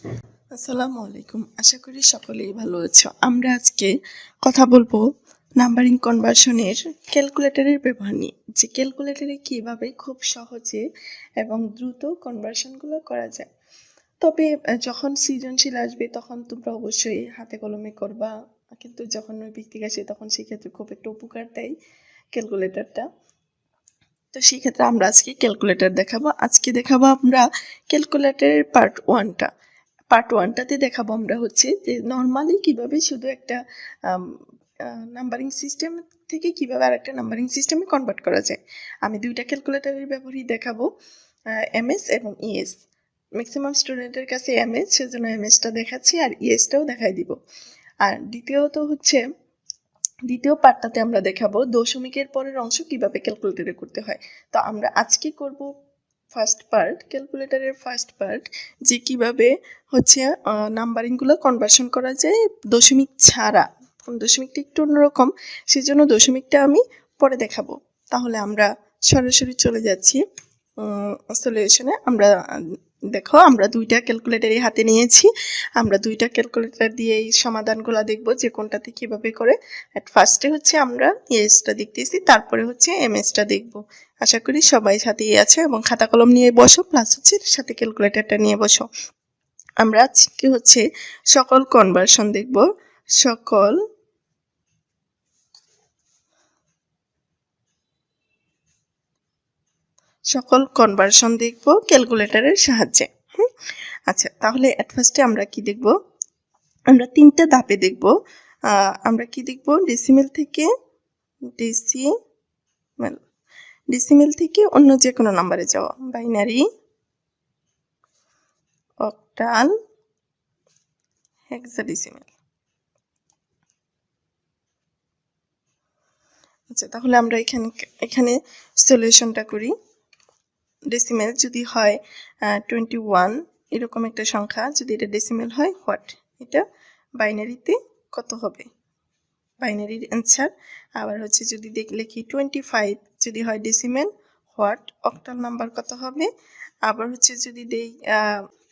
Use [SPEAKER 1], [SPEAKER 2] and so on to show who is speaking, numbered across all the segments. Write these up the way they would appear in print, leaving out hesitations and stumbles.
[SPEAKER 1] আসসালামু আলাইকুম। আশা করি সকলেই ভালো আছো। আমরা আজকে কথা বলবো নাম্বারিং কনভার্সনের ক্যালকুলেটরের ব্যবহার নিয়ে। যে ক্যালকুলেটরে কিভাবে খুব সহজে এবং দ্রুত কনভার্সনগুলো করা যায়। তবে যখন সৃজনশীল আসবে তখন তোমরা অবশ্যই হাতে কলমে করবা, কিন্তু যখন নৈর্ব্যক্তিক আসে তখন সেক্ষেত্রে খুব একটা উপকার দেয় ক্যালকুলেটরটা। তো সেক্ষেত্রে আমরা আজকে ক্যালকুলেটর দেখাবো। আজকে দেখাবো আমরা ক্যালকুলেটরের পার্ট ওয়ানটাতে দেখাবো আমরা হচ্ছে যে নর্মালি কিভাবে শুধু একটা নাম্বারিং সিস্টেম থেকে কিভাবে আর একটা নাম্বারিং সিস্টেমে কনভার্ট করা যায়। আমি দুইটা ক্যালকুলেটরের ব্যবহারই দেখাবো, এমএস এবং ইএস। ম্যাক্সিমাম স্টুডেন্টের কাছে এমএস, সেজন্য এমএসটা দেখাচ্ছি, আর ইএসটাও দেখাই দিব। আর দ্বিতীয় পার্টটাতে আমরা দেখাবো দশমিকের পরের অংশ কিভাবে ক্যালকুলেটরে করতে হয়। তো আমরা আজকে করব ক্যালকুলেটরের ফার্স্ট পার্ট, যে কিভাবে হচ্ছে নাম্বারিংগুলো কনভার্সন করা যায় দশমিক ছাড়া। দশমিকটা একটু অন্যরকম, সেই জন্য দশমিকটা আমি পরে দেখাবো। তাহলে আমরা সরাসরি চলে যাচ্ছি সলিউশনে। দেখো, আমরা দুইটা ক্যালকুলেটরই হাতে নিয়েছি। আমরা দুইটা ক্যালকুলেটর দিয়ে এই সমাধানগুলো দেখব যে কোনটাতে কিভাবে করে। ফার্স্টে হচ্ছে আমরা ইএসটা দেখতেছি, তারপরে হচ্ছে এমএসটা দেখব। আশা করি সবাই সাথেই আছে এবং খাতা কলম নিয়ে বসো, প্লাস হচ্ছে সাথে ক্যালকুলেটরটা নিয়ে বসো। আমরা আজকে হচ্ছে সকল কনভার্সন দেখব। সকল কনভার্সন দেখব ক্যালকুলেটরের সাহায্যে। আচ্ছা, তাহলে এট ফার্স্টে আমরা কি দেখব? আমরা তিনটা ধাপে দেখব। আমরা কি দেখব? ডেসিমেল থেকে অন্য যে কোনো নাম্বারে যাওয়া, বাইনারি, অক্টাল, হেক্সাডেসিমেল। আচ্ছা, তাহলে আমরা এখানে সলিউশনটা করি। ডেসিমেল যদি হয় 21 এরকম একটা সংখ্যা, যদি এটা ডেসিমেল হয় হোয়াট, এটা বাইনারিতে কত হবে, বাইনারির অ্যান্সার। আবার হচ্ছে যদি লিখি 25 যদি হয় ডেসিমেল হোয়াট, অক্টাল নাম্বার কত হবে। আবার হচ্ছে যদি দেই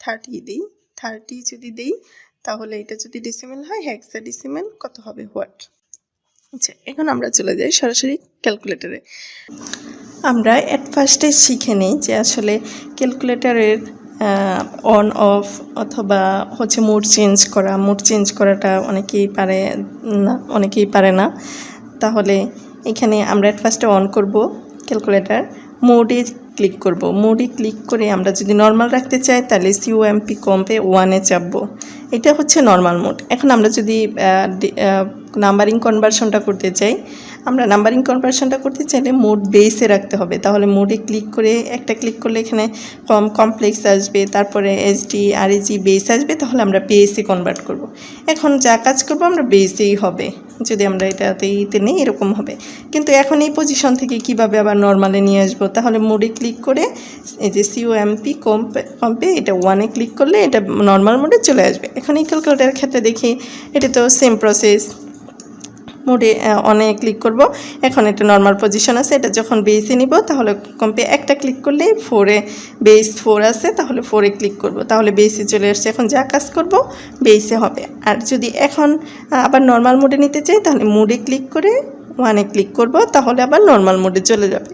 [SPEAKER 1] 30 যদি দেই, তাহলে এটা যদি ডেসিমেল হয় হেক্সাডেসিমেল কত হবে, হোয়াট। আচ্ছা, এখন আমরা চলে যাই সরাসরি ক্যালকুলেটরে। আমরা এট ফার্স্টে শিখে নিই যে আসলে ক্যালকুলেটরের অন অফ অথবা হচ্ছে মোড চেঞ্জ করাটা অনেকেই পারে না। তাহলে এখানে আমরা এট ফার্স্টে অন করব ক্যালকুলেটর, মোডে ক্লিক করব। মোডে ক্লিক করে আমরা যদি নর্মাল রাখতে চাই তাহলে সিওএমপি কম্পে 1-এ চাপবো। এটা হচ্ছে নর্মাল মোড। এখন আমরা যদি নাম্বারিং কনভার্সনটা করতে চাই, মোড বেসে রাখতে হবে। তাহলে মোডে ক্লিক করলে এখানে কমপ্লেক্স আসবে, তারপরে এসডি আরএজি বেস আসবে, তাহলে আমরা বেসে কনভার্ট করব। এখন যা কাজ করব আমরা বেসেই হবে, যদি আমরা এটাতে নেই এরকম হবে। কিন্তু এখন এই পজিশন থেকে কিভাবে আবার নর্মালে নিয়ে আসবো? তাহলে মোডে ক্লিক করে এই যে সিওএমপি কম্পে এটা 1-এ ক্লিক করলে এটা নর্মাল মোডে চলে আসবে। এখন এই ক্যালকুলেটরের ক্ষেত্রে দেখি এটা তো সেম প্রসেস। মোডে অনে ক্লিক করব, এখন এটা নর্মাল পজিশন আছে। এটা যখন বেসে নিব তাহলে কম্পে একটা ক্লিক করলে 4-এ বেস 4 আছে, তাহলে 4-এ ক্লিক করব, তাহলে বেসে চলে আসছে। এখন যা কাজ করব বেসে হবে। আর যদি এখন আবার নর্মাল মোডে নিতে চাই তাহলে মোডে ক্লিক করে 1-এ ক্লিক করব, তাহলে আবার নর্মাল মোডে চলে যাবে।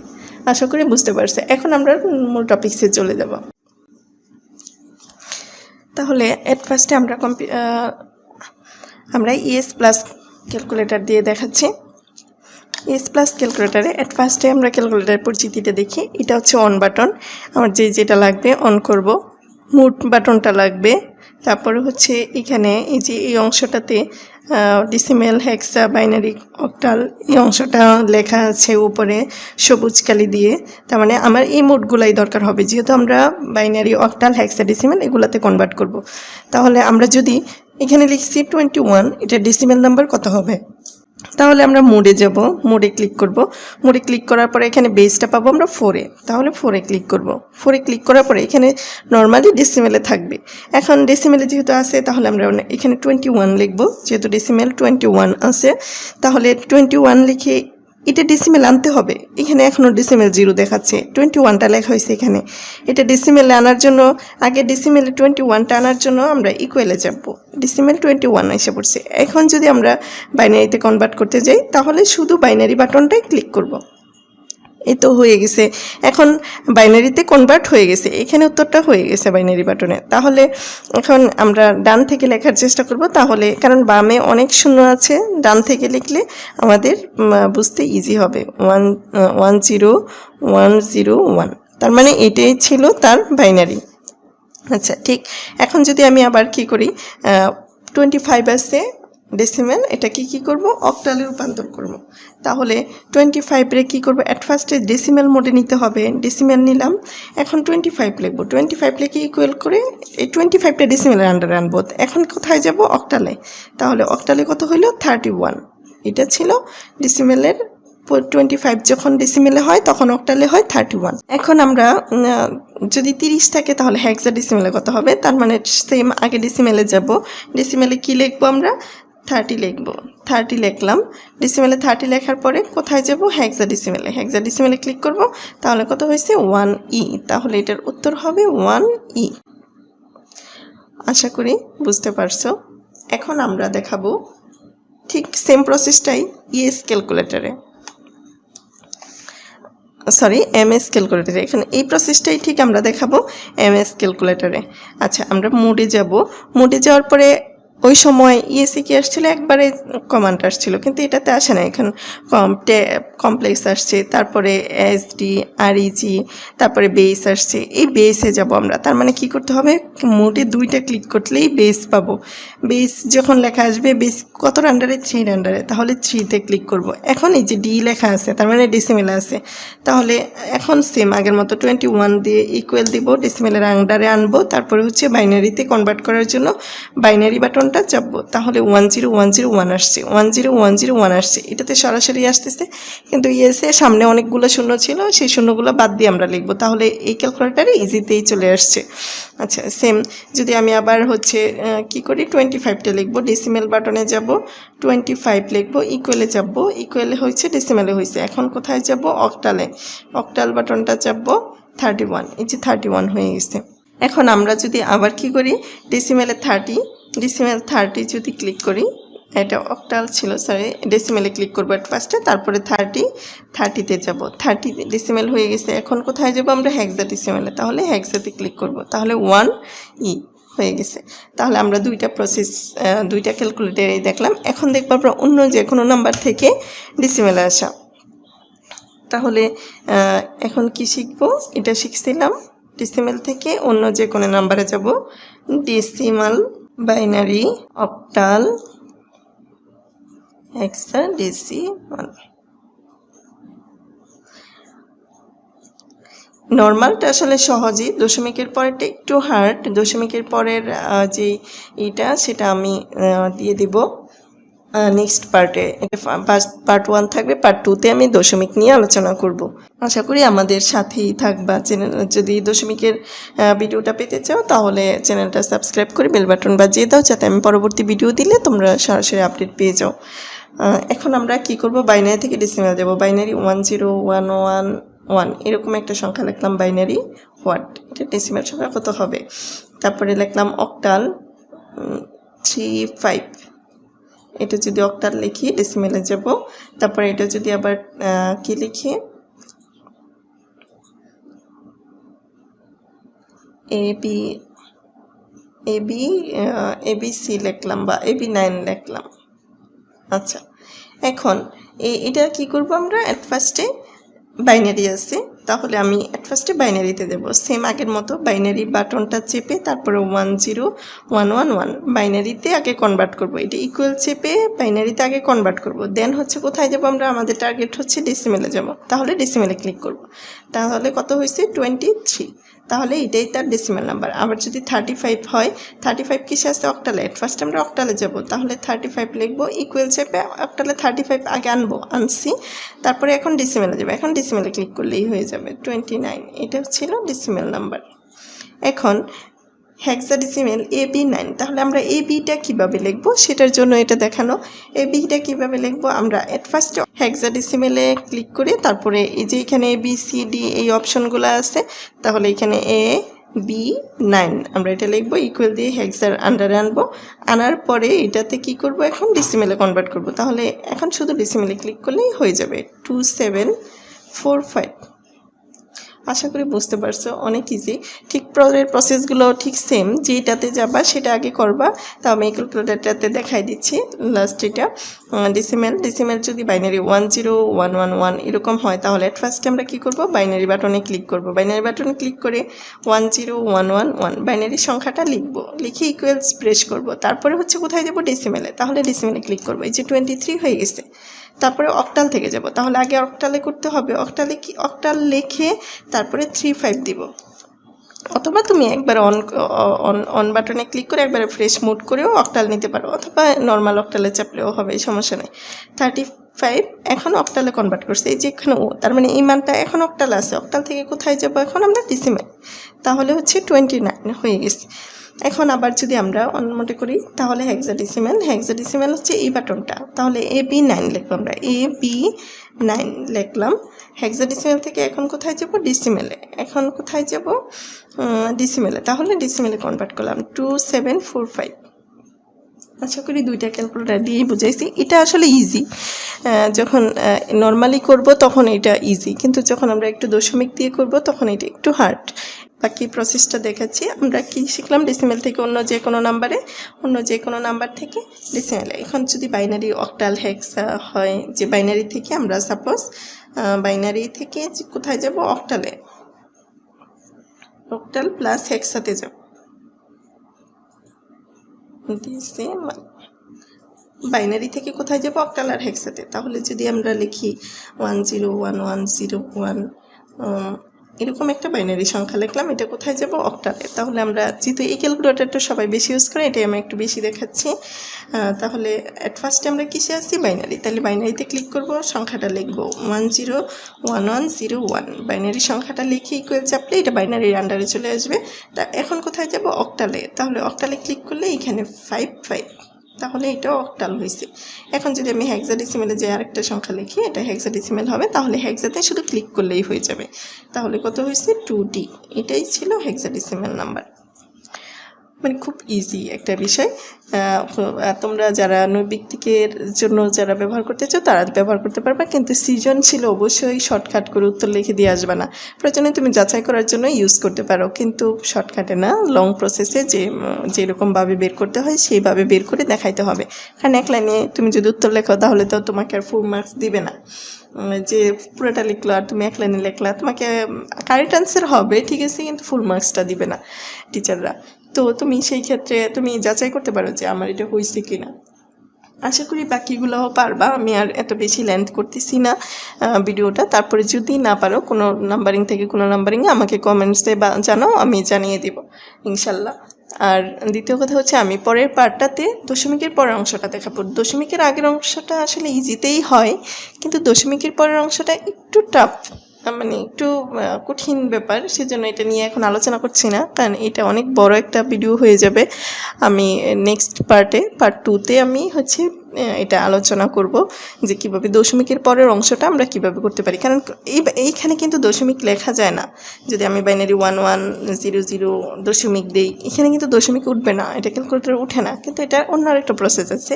[SPEAKER 1] আশা করি বুঝতে পারছে। এখন আমরা মূল টপিকসে চলে যাব। তাহলে এট ফার্স্টে আমরা ইএস প্লাস ক্যালকুলেটর দিয়ে দেখাচ্ছি। ইএস প্লাস ক্যালকুলেটারে এট ফার্স্টে আমরা ক্যালকুলেটারের পরিচিতিটা দেখি। এটা হচ্ছে অন বাটন, আমার যেটা লাগবে অন করব। মুড বাটনটা লাগবে। তারপরে হচ্ছে এখানে এই যে এই অংশটাতে ডেসিমেল, হেক্সা, বাইনারি, অক্টাল এই অংশটা লেখা আছে উপরে সবুজ কালি দিয়ে। তার মানে আমার এই মোডগুলাই দরকার হবে, যেহেতু আমরা বাইনারি, অক্টাল, হেক্সা, ডেসিমেল এগুলাতে কনভার্ট করব। তাহলে আমরা যদি এখানে লিখছি 21, এটা ডেসিমেল নাম্বার কত হবে? তাহলে আমরা মোডে যাব, মোডে ক্লিক করব। মোডে ক্লিক করার পরে এখানে বেসটা পাবো আমরা 4-এ, তাহলে 4-এ ক্লিক করব। 4-এ ক্লিক করার পরে এখানে নর্মালি ডেসিমেলে থাকবে। এখন ডেসিমেলে যেহেতু আছে তাহলে আমরা এখানে 21 লিখব, যেহেতু ডেসিমেল 21 আছে। তাহলে 21 লিখে এটা ডেসিমেল আনতে হবে। এখানে এখনও ডেসিমেল 0 দেখাচ্ছে, 21টা লেখা হয়েছে এখানে। এটা ডেসিমেলে আনার জন্য আগে ডেসিমেলে 21টা আনার জন্য আমরা ইকুয়ালে যাব। ডেসিমেল 21 এসে পড়ছে। এখন যদি আমরা বাইনারিতে কনভার্ট করতে যাই তাহলে শুধু বাইনারি বাটনটাই ক্লিক করব। এই তো হয়ে গেছে। এখন বাইনারিতে কনভার্ট হয়ে গেছে, এখানে উত্তরটা হয়ে গেছে বাইনারি বাটনে। তাহলে এখন আমরা ডান থেকে লেখার চেষ্টা করব, তাহলে কারণ বামে অনেক শূন্য আছে, ডান থেকে লিখলে আমাদের বুঝতে ইজি হবে। 10101, তার মানে এটাই ছিল তার বাইনারি। আচ্ছা ঠিক। এখন যদি আমি আবার কি করি, 25 আছে ডেসিমেল, এটাকে কি করব, অক্টালে রূপান্তর করব। তাহলে 25 রে কি করব, অ্যাট ফার্স্টে ডেসিমেল মোডে নিতে হবে। ডেসিমেল নিলাম, এখন 25 লিখব। 25 লিখে ইকুয়াল করে এই 25টা ডেসিমেলের আন্ডারে আনবো। এখন কোথায় যাব, অক্টালে। তাহলে অক্টালে কত হইল, 31। এটা ছিল ডেসিমেলের। 25 যখন ডেসিমেলে হয় তখন অক্টালে হয় 31। এখন আমরা যদি 30 থাকে তাহলে হেক্সাডেসিমেলে কত হবে, তার মানে সেম আগে ডেসিমেলে যাব। ডেসিমেলে কি লিখবো আমরা, 30 লিখব। 30 লিখলাম, ডেসিমেলে 30 লেখার পরে কোথায় যাব, হেক্সাডেসিমেলে। হেক্সাডেসিমেলে ক্লিক করব, তাহলে কত হয়েছে, 1E। তাহলে এটার উত্তর হবে 1E। আশা করি বুঝতে পারছো। এখন আমরা দেখাবো ঠিক সেম প্রসেসটাই ইএস ক্যালকুলেটরে, সরি এমএস ক্যালকুলেটরে। এখানে এই প্রসেসটাই ঠিক আমরা দেখাবো এমএস ক্যালকুলেটরে। আচ্ছা আমরা মোডে যাব। মোডে যাওয়ার পরে ওই সময় ইএসি কি আসছিল, একবারে কমান্ড আসছিল, কিন্তু এটাতে আসে না। এখন কমপ্লেক্স আসছে, তারপরে এসডি আরইজি, তারপরে বেস আসছে। এই বেসে যাব আমরা। তার মানে কি করতে হবে, মোডে 2টা ক্লিক করলেই বেস পাবো। বেস যখন লেখা আসবে, বেস কত আন্ডারে, 3 আন্ডারে, তাহলে 3তে ক্লিক করব। এখন এই যে ডি লেখা আছে, তার মানে ডেসিমেল আছে। তাহলে এখন সেম আগের মতো 21 দিয়ে ইকুয়াল দিব, ডেসিমেলের আন্ডারে আনবো। তারপরে হচ্ছে বাইনারিতে কনভার্ট করার জন্য বাইনারি বাটনটা চাপবো। তাহলে 10101 আসছে, 10101 আসছে। এটাতে সরাসরি আসতেছে, কিন্তু ইয়েসে সামনে অনেকগুলো শূন্য ছিল, সেই শূন্যগুলো বাদ দিয়ে আমরা লিখবো। তাহলে এই ক্যালকুলেটারে ইজিতেই চলে আসছে। আচ্ছা সেম যদি আমি আবার হচ্ছে কি করি, 25টা লিখবো, ডেসিমেল বাটনে যাব, 25 লিখবো, ইকুয়ালে চাপবো। ইকুয়ালে হয়েছে, ডেসিমেলে হয়েছে। এখন কোথায় যাব, অক্টালে। অক্টাল বাটনটা চাপবো, 31। এই যে 31 হয়ে গেছে। এখন আমরা যদি আবার কি করি, ডেসিমেলে 30 যদি ক্লিক করি, এটা অক্টাল ছিল, সরি ডেসিমেলে ক্লিক করবো এট ফার্স্টে, তারপরে 30তে যাব। 30 ডেসিমেল হয়ে গেছে। এখন কোথায় যাব আমরা, হেক্সাডেসিমেলে। তাহলে হেক্সাতে ক্লিক করব, তাহলে 1E হয়ে গেছে। তাহলে আমরা দুইটা ক্যালকুলেটারে দেখলাম। এখন দেখবো আমরা অন্য যে কোনো নাম্বার থেকে ডেসিমেলে আসা। তাহলে এখন কি শিখবো, এটা শিখছিলাম ডেসিমেল থেকে অন্য যে কোনো নাম্বারে যাব, ডেসিমাল, বাইনারি, অক্টাল, হেক্সাডেসিমাল। নর্মালটা আসলে সহজই, দশমিকের পরেরটা একটু হার্ড। দশমিকের পরের যে এইটা, সেটা আমি দিয়ে দিব নেক্সট পার্টে। এটা পার্ট 1 থাকবে, পার্ট 2তে আমি দশমিক নিয়ে আলোচনা করব। আশা করি আমাদের সাথেই থাকবা। চ্যানেল যদি দশমিকের ভিডিওটা পেতে চাও তাহলে চ্যানেলটা সাবস্ক্রাইব করে বেল বাটন বাজিয়ে দাও, যাতে আমি পরবর্তী ভিডিও দিলে তোমরা সরাসরি আপডেট পেয়ে যাও। এখন আমরা কি করব, বাইনারি থেকে ডেসিমেল যাব। বাইনারি 10111 এরকম একটা সংখ্যা লিখলাম, বাইনারি হোয়াট, এটা ডেসিমেল সংখ্যা কত হবে। তারপরে লিখলাম অক্টাল 35, এটা যদি অক্টাল লিখি ডেসিমেলে যাব। তারপরে এটা যদি আবার কি লিখি, ABC লিখলাম বা AB9 লিখলাম। আচ্ছা এখন এটা কি করব আমরা, এট ফার্স্টে বাইনারি আছে, তাহলে আমি এট ফার্স্টে বাইনারিতে দেব। সেম আগের মতো বাইনারি বাটনটা চেপে তারপরে 10111 বাইনারিতে আগে কনভার্ট করব। এটা ইকুয়াল চেপে বাইনারিতে আগে কনভার্ট করব। দেন হচ্ছে কোথায় যাব আমরা, আমাদের টার্গেট হচ্ছে ডেসিমেলে যাব। তাহলে ডেসিমেলে ক্লিক করব। তাহলে কত হয়েছে, 23। তাহলে এটাই তার ডেসিমেল নাম্বার। আবার যদি 35 হয়, 35 কিসে আছে, অক্টালে। ফার্স্ট আমরা অক্টালে যাব, তাহলে 35 লিখবো, ইকুয়াল চেপে অক্টালে 35 আগে আনছি। তারপরে এখন ডেসিমেলে যাবে। এখন ডেসিমেলে ক্লিক করলেই হয়ে যাবে 29। এটা ছিল ডেসিমেল নাম্বার। এখন হেক্সাডেসিমেল AB9। তাহলে আমরা AB-টা কীভাবে লিখবো সেটার জন্য এটা দেখানো। AB-টা কীভাবে লিখবো, আমরা এট ফার্স্টে হেক্সাডেসিমেলে ক্লিক করে তারপরে এই যে এখানে ABCD এই অপশনগুলো আছে, তাহলে এখানে AB9 আমরা এটা লিখবো, ইকুয়াল দিয়ে হেক্সার আন্ডারে আনবো, আনার পরে এটাতে কি করব, এখন ডেসিমেলে কনভার্ট করব। তাহলে এখন শুধু ডেসিমেলে ক্লিক করলেই হয়ে যাবে 2745। আশা করি বুঝতে পারছো, অনেক ইজি। ঠিক পরের প্রসেসগুলো ঠিক সেম, যেটাতে যাবা সেটা আগে করবা। তাও আমি ক্যালকুলেটরটাতে দেখাই দিচ্ছি। লাস্ট এটা ডেসিমেল যদি বাইনারি 10111 এরকম হয়, তাহলে এট ফার্স্টে আমরা কি করব, বাইনারি বাটনে ক্লিক করব। বাইনারি বাটনে ক্লিক করে 10111 বাইনারি সংখ্যাটা লিখবো, লিখে ইকুয়ালস প্রেস করব। তারপরে হচ্ছে কোথায় যাব, ডেসিমেলে। তাহলে ডেসিমেলে ক্লিক করবো, এই যে 23 হয়ে গেছে। তারপরে অক্টাল থেকে যাব, তাহলে আগে অক্টালে করতে হবে। অক্টালে কি, অক্টাল লিখে তারপরে 35 দিব, অথবা তুমি একবার অন বাটনে ক্লিক করে একবারে ফ্রেশ মোড করেও অক্টাল নিতে পারো, অথবা নর্মাল অক্টালে চাপলেও হবে, সমস্যা নেই। 35 এখন অক্টালে কনভার্ট করছে, এই যে এখানে ও, তার মানে এই মানটা এখন অক্টাল আছে। অক্টাল থেকে কোথায় যাব, এখন আমরা ডেসিমেল, তাহলে হচ্ছে 29 হয়ে গেছে। এখন আবার যদি আমরা অন্য মোডে করি, তাহলে হেক্সাডেসিমেল হচ্ছে এই বাটনটা, তাহলে AB9 লিখবো আমরা, AB9 লিখলাম। হেক্সাডেসিমেল থেকে এখন কোথায় যাব, ডেসিমেলে। এখন কোথায় যাব, ডেসিমেলে, তাহলে ডেসিমেলে কনভার্ট করলাম 2745। আশা করি দুইটা ক্যালকুলেটর দিয়েই বুঝাইছি। এটা আসলে ইজি, যখন নর্মালি করব তখন এটা ইজি, কিন্তু যখন আমরা একটু দশমিক দিয়ে করব তখন এটা একটু হার্ড। বাকি প্রসেসটা দেখাচ্ছি। আমরা কি শিখলাম, ডেসিমেল থেকে অন্য যে কোনো নাম্বার থেকে ডেসিমেলে। এখন যদি বাইনারি অক্টাল হেক্সা হয়, যে বাইনারি থেকে আমরা সাপোজ বাইনারি থেকে কোথায় যাব, অক্টালে, অক্টাল প্লাস হেক্সাতে যাব, বাইনারি থেকে কোথায় যাব, অক্টাল আর হেক্সাতে। তাহলে যদি আমরা লিখি 101101 এরকম একটা বাইনারি সংখ্যা লিখলাম, এটা কোথায় যাব, অক্টালে। তাহলে আমরা যেহেতু এই ক্যালকুলেটরটা সবাই বেশি ইউজ করে, এটাই আমি একটু বেশি দেখাচ্ছি। তাহলে অ্যাট ফার্স্টে আমরা কিসে আসছি, বাইনারি। তাহলে বাইনারিতে ক্লিক করব, সংখ্যাটা লিখব 101101, বাইনারি সংখ্যাটা লিখে ইকুয়াল চাপলে এটা বাইনারির আন্ডারে চলে আসবে। তা এখন কোথায় যাব, অক্টালে। তাহলে অক্টালে ক্লিক করলে এখানে 55, তাহলে এটাও অক্টাল হয়েছে। এখন যদি আমি হেক্সাডেসিমেলে যে আরেকটা সংখ্যা লিখি, এটা হেক্সাডেসিমেল হবে, তাহলে হেক্সাতে শুধু ক্লিক করলেই হয়ে যাবে। তাহলে কত হয়েছে, 2D। এটাই ছিল হেক্সাডেসিমেল নাম্বার। মানে খুব ইজি একটা বিষয়। তোমরা যারা নৈবিত্তিকের জন্য যারা ব্যবহার করতে চাও তারা ব্যবহার করতে পারবে, কিন্তু সৃজনশীল অবশ্যই শর্টকাট করে উত্তর লিখে দিয়ে আসবে না। প্রয়োজনে তুমি যাচাই করার জন্য ইউজ করতে পারো, কিন্তু শর্টকাটে না, লং প্রসেসে যেরকমভাবে বের করতে হয় সেইভাবে বের করে দেখাইতে হবে। কারণ এক লাইনে তুমি যদি উত্তর লেখো তাহলে তো তোমাকে আর ফুল মার্কস দিবে না। যে পুরোটা লিখলো আর তুমি এক লাইনে লেখলা, তোমাকে কারেক্ট আনসার হবে ঠিক আছে, কিন্তু ফুল মার্কসটা দিবে না টিচাররা। তো তুমি সেই ক্ষেত্রে তুমি যাচাই করতে পারো যে আমার এটা হয়েছে কিনা। আশা করি বাকিগুলোও পারবা। আমি আর এত বেশি লেন্থ করতেছি না ভিডিওটা। তারপরে যদি না পারো কোনো নাম্বারিং থেকে কোনো নাম্বারিংয়ে আমাকে কমেন্টসে জানাও, আমি জানিয়ে দিব ইনশাল্লাহ। আর দ্বিতীয় কথা হচ্ছে, আমি পরের পার্টটাতে দশমিকের পরের অংশটা দেখাবো। দশমিকের আগের অংশটা আসলে ইজিতেই হয়, কিন্তু দশমিকের পরের অংশটা একটু টাফ, মানে একটু কঠিন ব্যাপার। সেজন্য এটা নিয়ে এখন আলোচনা করছি না, কারণ এটা অনেক বড় একটা ভিডিও হয়ে যাবে। আমি নেক্সট পার্ট 2তে আমি হচ্ছে এটা আলোচনা করব যে কীভাবে দশমিকের পরের অংশটা আমরা কিভাবে করতে পারি। কারণ এইখানে কিন্তু দশমিক লেখা যায় না। যদি আমি বাইনারি 1100 দশমিক দিই, এখানে কিন্তু দশমিক উঠবে না, এটা ক্যালকুলেটরে উঠে না। কিন্তু এটা অন্য আরেকটা প্রসেস আছে,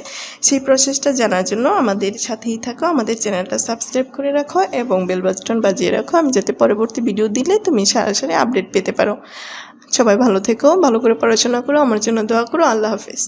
[SPEAKER 1] সেই প্রসেসটা জানার জন্য আমাদের সাথেই থাকো, আমাদের চ্যানেলটা সাবস্ক্রাইব করে রাখো এবং বেল বাটন বাজিয়ে রাখো, আমি যাতে পরবর্তী ভিডিও দিলে তুমি সরাসরি আপডেট পেতে পারো। সবাই ভালো থেকো, ভালো করে পড়াশোনা করো, আমার জন্য দোয়া করো। আল্লাহ হাফেজ।